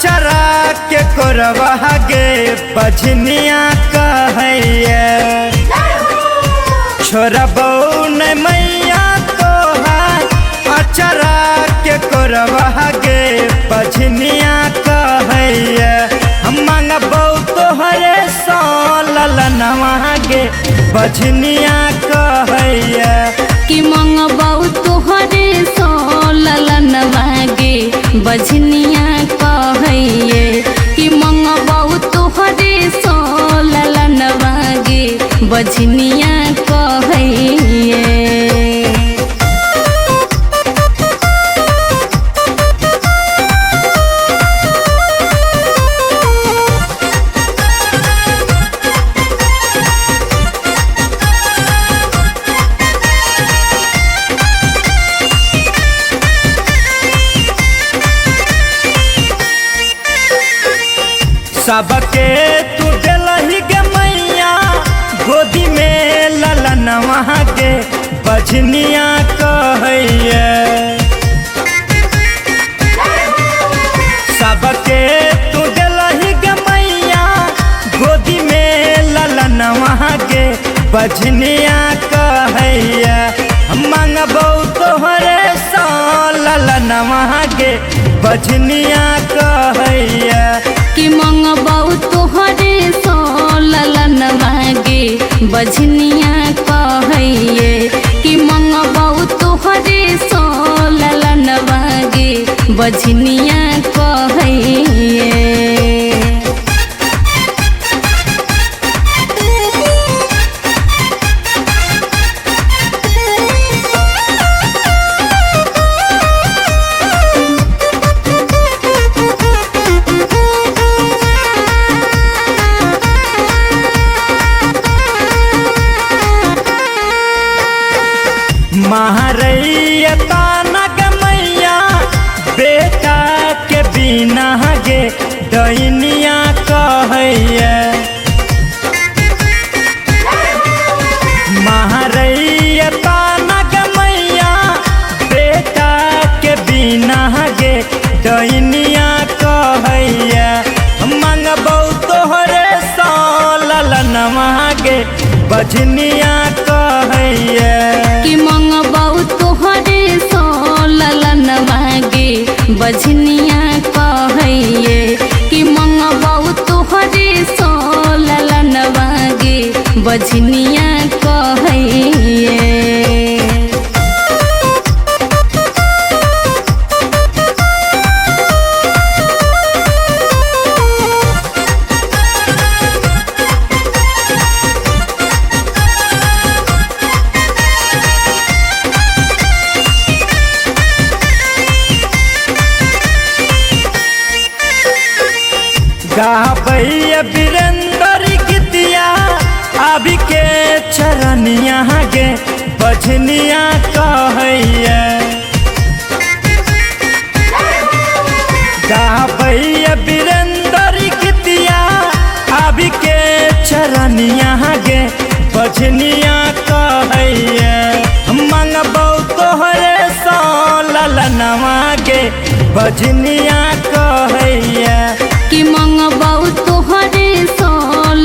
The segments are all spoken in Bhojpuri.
अचरा के कोरवा गे बजनिया कहैया छोरा बऊ न मैया तोहार अचरा के कोरवा गे बजनिया कहैया हम मांगबौ तोहरे सो ललनवा गे बजनिया कहैया कि मंगबौ तोहरे सो ललनवा गे बजनिया कहैया कि मंगबौ तोहरे सो ललनवा गे बजनिया कहैया। सबके तू दिलही गे मैया गोदी में ललनवा गे बजनिया कहैया सबके तू दिलही गे मैया गोदी में ललनवा गे बजनिया कहैया हम मांगबौ तोहरे सो ललनवा गे बजनिया कहैया कि मंगबौ तोहरे सो ललनवा गे बजनिया कहैया कि मंगबौ तोहरे सो ललनवा गे बजनिया कहैया। महारैया तानक मैया बेटा के बिना गे दैनिया कहैया महारैया तानक मैया बेटा के बिना गे दैनिया कहैया हम मांगबौ तोहरे सो ललनवा गे बजनिया कहैया कि मंगबौ तोहरे सो ललनवा गे बजनिया कहैया कि मंगबौ तोहरे सो ललनवा गे बजनिया कहैया। गाबैया वीरेंद्र गीतिया अभी के चरनिया गे बजनिया कहैया गाबैया वीरेंद्र गीतिया अभी के चरनिया गे बजनिया कहैया हम मांगबौ तोहरे सो ललनवा गे बजनिया कहैया कि मंगबौ तोहरे सो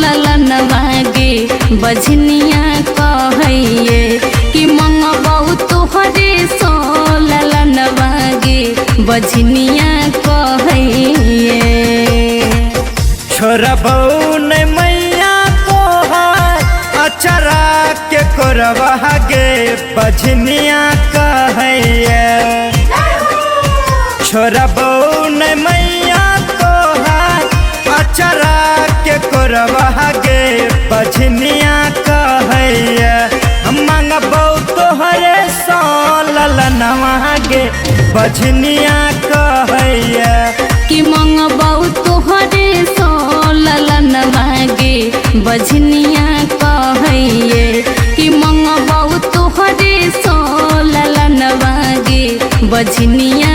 ललनवा गे बजनिया कहैया कि मंगबौ तोहरे सो ललनवा गे बजनिया कहैया। छोरा बऊ न मैया तोहार अचरा के कोरवा गे बजनिया कहैया छोरा बऊ न मैया तोहार अचरा के कोरवा गे बजनिया कहैया हम मांगबौ तोहरे सो ललनवा गे बजनिया कहैया कि मंगबौ तोहरे सो ललनवा गे बजनिया कहैया कि मंगबौ तोहरे सो ललनवा गे बजनिया